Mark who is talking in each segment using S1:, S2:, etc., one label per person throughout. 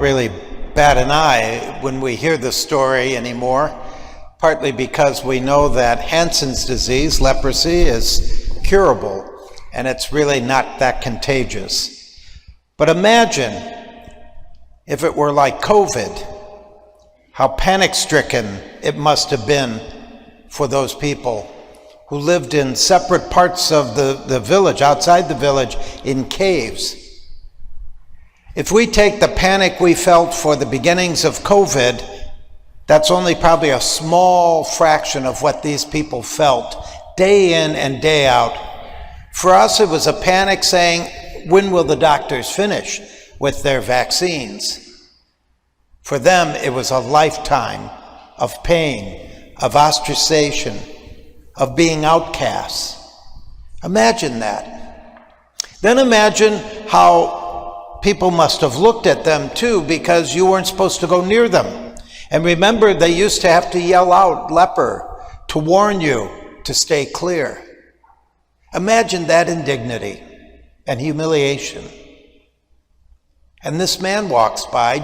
S1: really bat an eye when we hear the story anymore, partly because we know that Hansen's disease, leprosy, is curable, and it's really not that contagious. But imagine if it were like COVID, how panic-stricken it must have been for those people who lived in separate parts of the village, outside the village, in caves. If we take the panic we felt for the beginnings of COVID, that's only probably a small fraction of what these people felt day in and day out. For us, it was a panic saying, when will the doctors finish with their vaccines? For them, it was a lifetime of pain, of ostracization, of being outcasts. Imagine that. Then imagine how people must have looked at them too, because you weren't supposed to go near them. And remember, they used to have to yell out, leper, to warn you to stay clear. Imagine that indignity and humiliation. And this man walks by,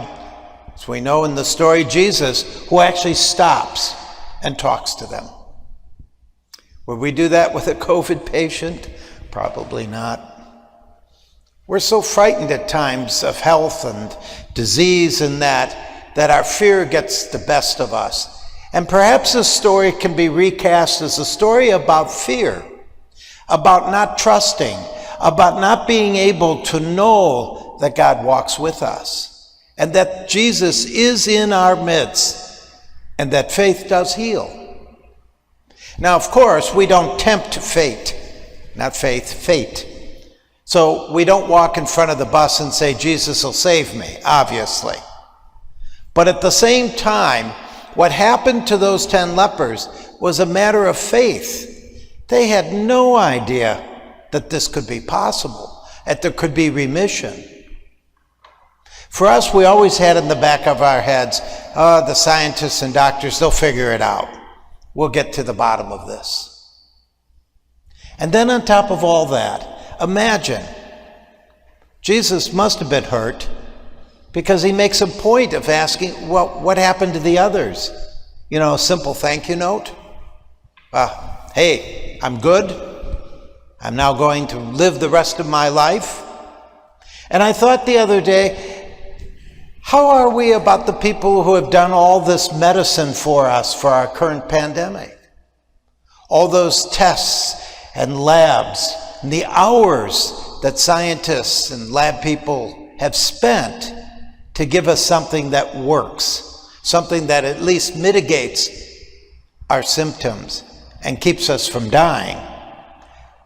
S1: as we know in the story, Jesus, who actually stops and talks to them. Would we do that with a COVID patient? Probably not. We're so frightened at times of health and disease and that our fear gets the best of us. And perhaps this story can be recast as a story about fear, about not trusting, about not being able to know that God walks with us, and that Jesus is in our midst, and that faith does heal. Now, of course, we don't tempt fate, not faith, fate. So we don't walk in front of the bus and say, Jesus will save me, obviously. But at the same time, what happened to those 10 lepers was a matter of faith. They had no idea that this could be possible, that there could be remission. For us, we always had in the back of our heads, the scientists and doctors, they'll figure it out. We'll get to the bottom of this. And then on top of all that, imagine, Jesus must have been hurt because he makes a point of asking, well, what happened to the others? You know, a simple thank you note. Hey, I'm good. I'm now going to live the rest of my life. And I thought the other day, how are we about the people who have done all this medicine for us for our current pandemic? All those tests and labs and the hours that scientists and lab people have spent to give us something that works, something that at least mitigates our symptoms and keeps us from dying.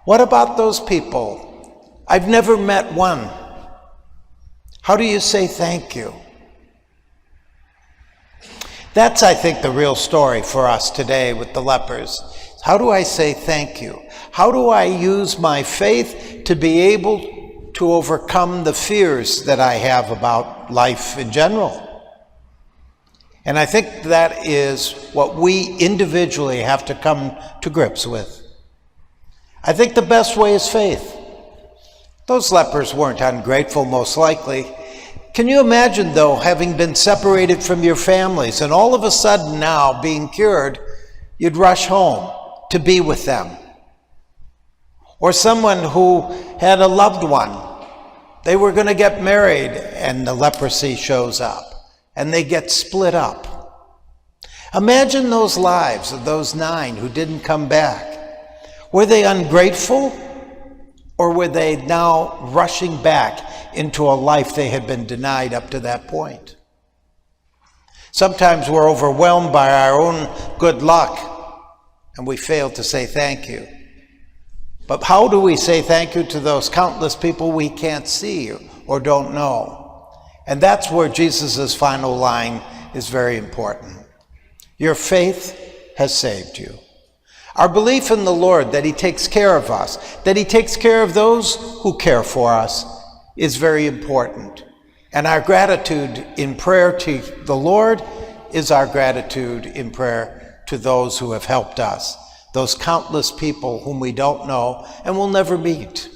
S1: What about those people? I've never met one. How do you say thank you? That's, I think, the real story for us today with the lepers. How do I say thank you? How do I use my faith to be able to overcome the fears that I have about life in general? And I think that is what we individually have to come to grips with. I think the best way is faith. Those lepers weren't ungrateful, most likely. Can you imagine, though, having been separated from your families and all of a sudden now being cured, you'd rush home to be with them? Or someone who had a loved one, they were going to get married and the leprosy shows up and they get split up. Imagine those lives of those 9 who didn't come back. Were they ungrateful? Or were they now rushing back into a life they had been denied up to that point? Sometimes we're overwhelmed by our own good luck and we fail to say thank you. But how do we say thank you to those countless people we can't see or don't know? And that's where Jesus' final line is very important. Your faith has saved you. Our belief in the Lord, that he takes care of us, that he takes care of those who care for us, is very important. And our gratitude in prayer to the Lord is our gratitude in prayer to those who have helped us, those countless people whom we don't know and will never meet.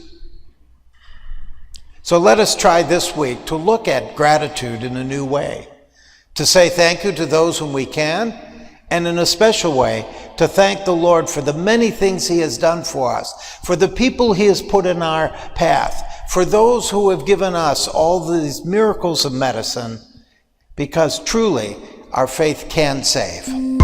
S1: So let us try this week to look at gratitude in a new way, to say thank you to those whom we can, and in a special way, to thank the Lord for the many things he has done for us, for the people he has put in our path, for those who have given us all these miracles of medicine, because truly our faith can save.